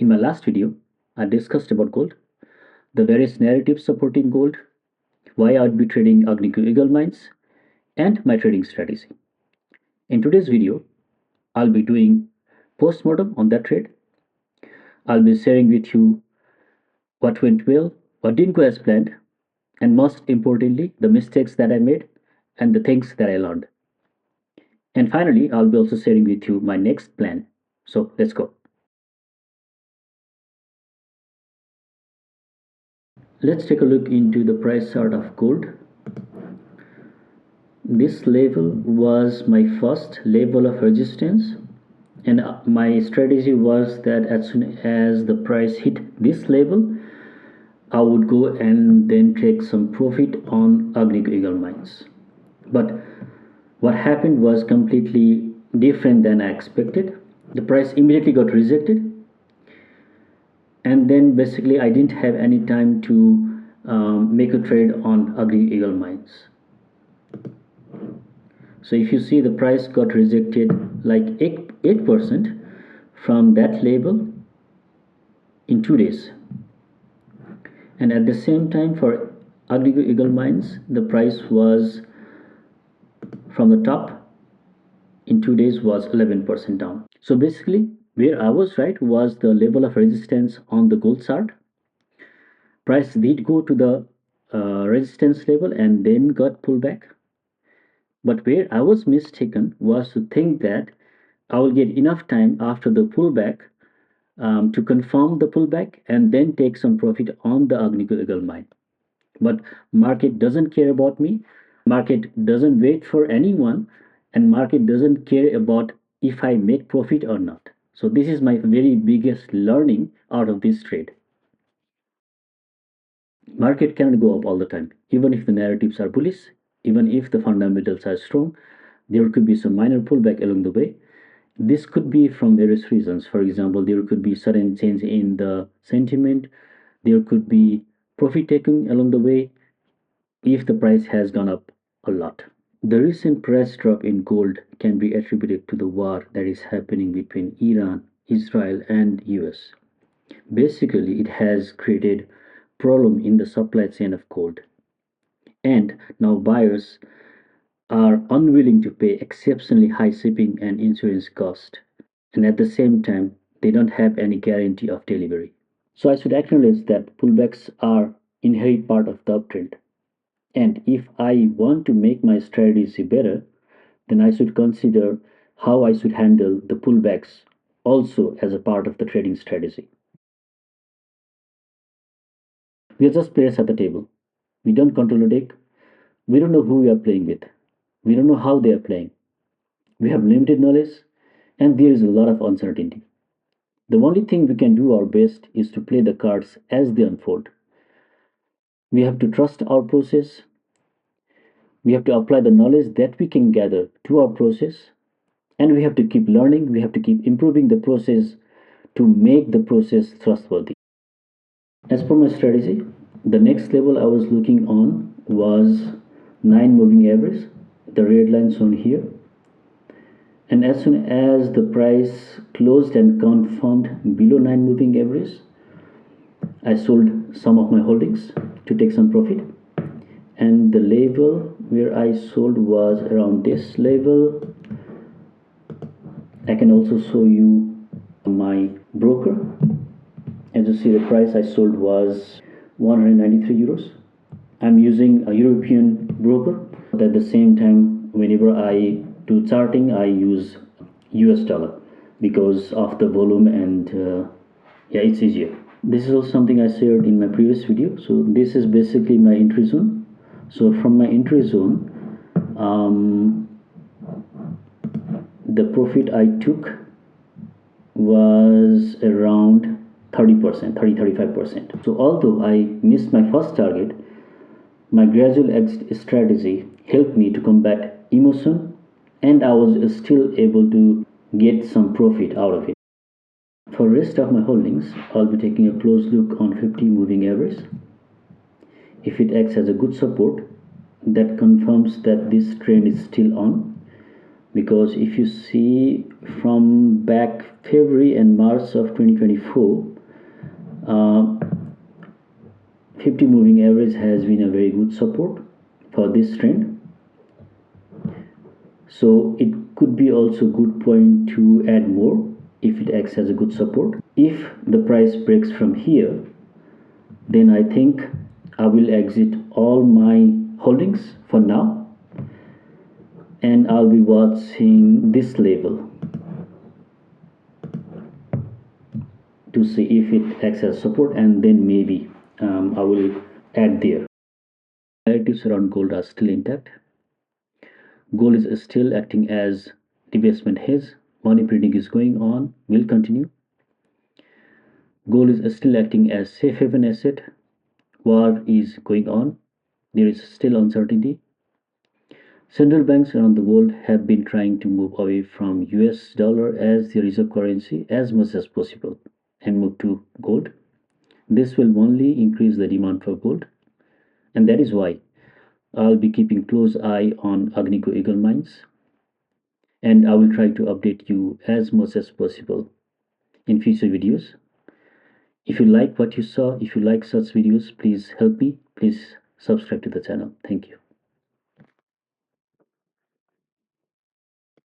In my last video, I discussed about gold, the various narratives supporting gold, why I would be trading Agnico Eagle Mines, and my trading strategy. In today's video, I'll be doing postmortem on that trade. I'll be sharing with you what went well, what didn't go as planned, and most importantly, the mistakes that I made and the things that I learned. And finally, I'll be also sharing with you my next plan. So let's go. Let's take a look into the price chart of gold. This level was my first level of resistance, and my strategy was that as soon as the price hit this level, I would go and then take some profit on Agnico Eagle Mines. But what happened was completely different than I expected. The price immediately got rejected, and then basically I didn't have any time to make a trade on Agnico Eagle Mines. So if you see, the price got rejected like 8% from that level in 2 days. And at the same time, for Agnico Eagle Mines, the price was from the top in 2 days was 11% down. So basically, where I was right was the level of resistance on the gold chart. Price did go to the resistance level and then got pulled back. But where I was mistaken was to think that I will get enough time after the pullback to confirm the pullback and then take some profit on the Agnico Eagle mine. But market doesn't care about me. Market doesn't wait for anyone, and market doesn't care about if I make profit or not. So this is my very biggest learning out of this trade. Market cannot go up all the time, even if the narratives are bullish, even if the fundamentals are strong. There could be some minor pullback along the way. This could be from various reasons. For example, there could be sudden change in the sentiment. There could be profit taking along the way if the price has gone up a lot. The recent price drop in gold can be attributed to the war that is happening between Iran, Israel, and US. Basically, it has created problem in the supply chain of gold. And now buyers are unwilling to pay exceptionally high shipping and insurance cost, and at the same time they don't have any guarantee of delivery. So I should acknowledge that pullbacks are inherent part of the uptrend, and if I want to make my strategy better, then I should consider how I should handle the pullbacks also as a part of the trading strategy. We are just players at the table. We don't control the deck. We don't know who we are playing with. We don't know how they are playing. We have limited knowledge, and there is a lot of uncertainty. The only thing we can do our best is to play the cards as they unfold. We have to trust our process. We have to apply the knowledge that we can gather to our process, and we have to keep learning. We have to keep improving the process to make the process trustworthy. As per my strategy, the next level I was looking on was 9 moving average, the red line shown here. And as soon as the price closed and confirmed below 9 moving average, I sold some of my holdings to take some profit. And the level where I sold was around this level. I can also show you my broker. As you see, the price I sold was 193 euros. I'm using a European broker, but at the same time, whenever I do charting, I use US dollar because of the volume, and yeah, it's easier. This is also something I shared in my previous video. So this is basically my entry zone. So from my entry zone, the profit I took was around 30%, 35%. So although I missed my first target, my gradual exit strategy helped me to combat emotion, and I was still able to get some profit out of it. For rest of my holdings, I'll be taking a close look on 50 moving average. If it acts as a good support, that confirms that this trend is still on. because if you see from back February and March of 2024, uh, 50 moving average has been a very good support for this trend. So it could be also good point to add more if it acts as a good support. If the price breaks from here, then I think I will exit all my holdings for now, and I'll be watching this level to see if it acts as support, and then maybe I will add there. Narratives around gold are still intact. Gold is still acting as divestment hedge. Money printing is going on, will continue. Gold is still acting as safe haven asset. War is going on. There is still uncertainty. Central banks around the world have been trying to move away from US dollar as the reserve currency as much as possible and move to gold. This will only increase the demand for gold, and that is why I'll be keeping close eye on Agnico Eagle Mines, and I will try to update you as much as possible in future videos. If you like what you saw, if you like such videos, please help me. Please subscribe to the channel. Thank you.